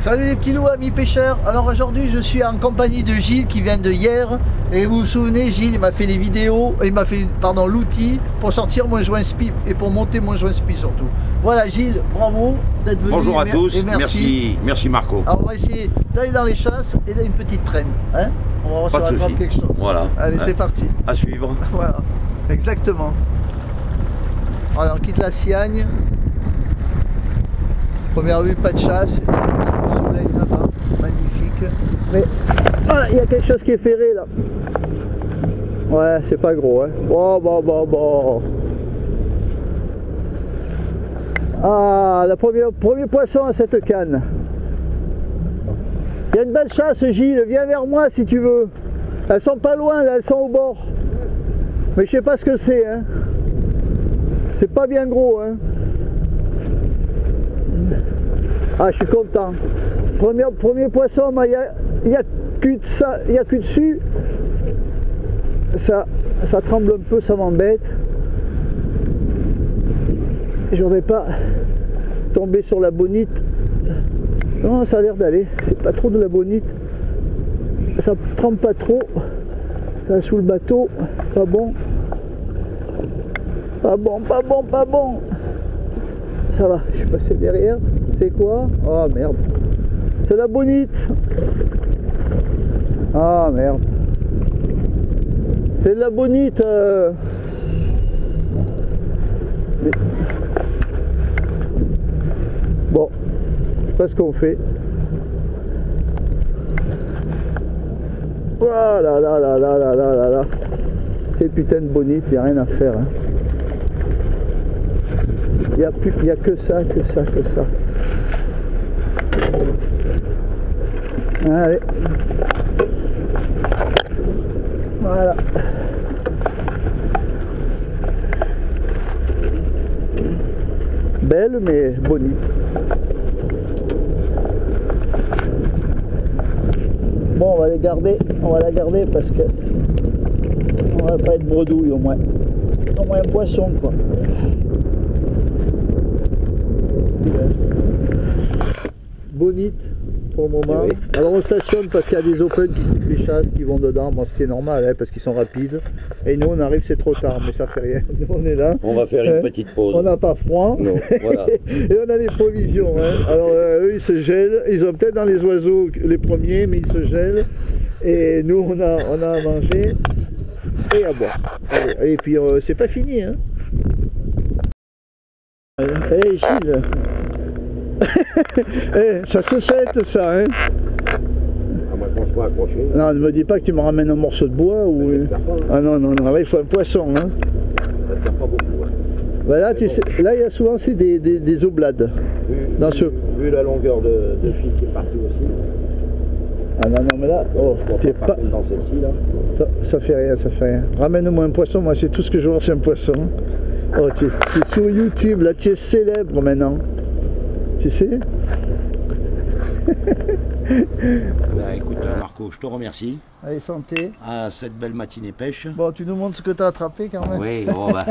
Salut les petits loups, amis pêcheurs. Alors aujourd'hui je suis en compagnie de Gilles qui vient de hier. Et vous vous souvenez, Gilles il m'a fait des vidéos, il m'a fait l'outil pour sortir mon joint spi et pour monter mon joint spi surtout. Voilà Gilles, bravo d'être venu. Bonjour à tous, et merci. Merci Marco. Alors on va essayer d'aller dans les chasses et d'aller une petite traîne. Hein, on va voir si on attrape quelque chose. Voilà. Allez, c'est parti. À suivre. Voilà, exactement. Voilà, on quitte la Siagne. Première vue, pas de chasse. Le soleil là-bas, magnifique. Mais voilà, il y a quelque chose qui est ferré là. Ouais, c'est pas gros, hein. Bon. Ah, premier poisson à cette canne. Il y a une belle chasse, Gilles. Viens vers moi si tu veux. Elles sont pas loin, là, elles sont au bord. Mais je sais pas ce que c'est, hein. C'est pas bien gros, hein. Ah, je suis content. Premier poisson, il n'y a que dessus. Ça tremble un peu, ça m'embête. J'aurais pas tombé sur la bonite. Non, ça a l'air d'aller. C'est pas trop de la bonite. Ça trempe pas trop. Ça sous le bateau. Pas bon. Pas bon. Ça va, je suis passé derrière. C'est quoi? Oh merde. C'est la bonite. Ah merde. C'est de la bonite. Bon, je sais pas ce qu'on fait. Voilà, là. C'est putain de bonite, il n'y a rien à faire. Hein. Il n'y a que ça. Allez. Voilà. Belle mais bonite. Bon, on va la garder parce que on va pas être bredouille au moins un poisson quoi. Bonite pour le moment. Oui. Alors on stationne parce qu'il y a des open qui coupent les chasses qui vont dedans, bon, ce qui est normal hein, parce qu'ils sont rapides. Et nous on arrive, c'est trop tard, mais ça fait rien. On est là. On va faire une petite pause. On n'a pas froid. Non, voilà. Et on a les provisions. Hein. Alors eux ils se gèlent. Ils ont peut-être dans les oiseaux les premiers, mais ils se gèlent. Et nous on a à manger et à boire. Et puis c'est pas fini. Hein. Hey Gilles. Hey, ça se fête ça hein. À moins qu'on soit accroché. Non, ne me dis pas que tu me ramènes un morceau de bois ou. Ah non, là il faut un poisson hein. Ça ne tient pas beaucoup. Hein. Bah là tu sais, là il y a souvent c'est des oblades. Vu la longueur de fil qui est partie aussi. Ah non mais là, oh, t'es pas. Dans celle-ci là. Ça fait rien. Ramène-moi un poisson, moi c'est tout ce que je veux, c'est un poisson. Oh tu es sur YouTube, là tu es célèbre maintenant. Tu sais. Bah, écoute Marco, je te remercie. Allez, santé. À cette belle matinée pêche. Bon, tu nous montres ce que tu as attrapé quand même. Oui, oh, bah,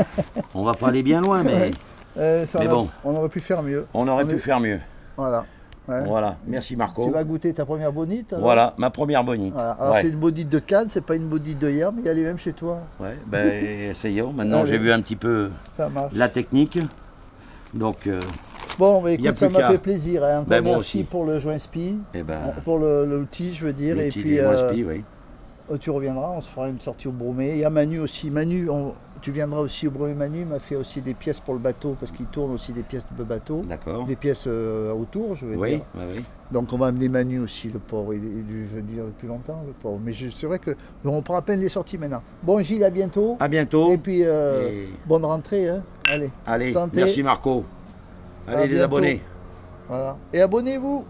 on va pas aller bien loin, mais. Mais bon. On aurait pu faire mieux. On aurait pu faire mieux. Voilà. Ouais. Voilà, merci Marco. Tu vas goûter ta première bonite alors. Voilà, ma première bonite. Voilà. Alors c'est une bonite de Cannes, c'est pas une bonite de hier, mais il y a les mêmes chez toi. Ouais, ben essayons. Maintenant j'ai vu un petit peu la technique. Donc. Bon, bah, écoute, ça m'a fait plaisir. Hein. Ben, merci pour le joint spi, pour l'outil, je veux dire. Et puis, oui. Tu reviendras, on se fera une sortie au Bromé. Il y a Manu aussi. Manu, tu viendras aussi au Bromé. Manu m'a fait aussi des pièces pour le bateau, parce qu'il tourne aussi des pièces de bateau. D'accord. Des pièces autour, je veux dire. Oui. Donc on va amener Manu aussi, le pauvre. Il est venu depuis longtemps, le pauvre. Mais c'est vrai qu'on prend à peine les sorties maintenant. Bon, Gilles, à bientôt. À bientôt. Et puis, bonne rentrée. Hein. Allez, santé. Merci Marco. Allez les abonnés. Voilà. Et abonnez-vous.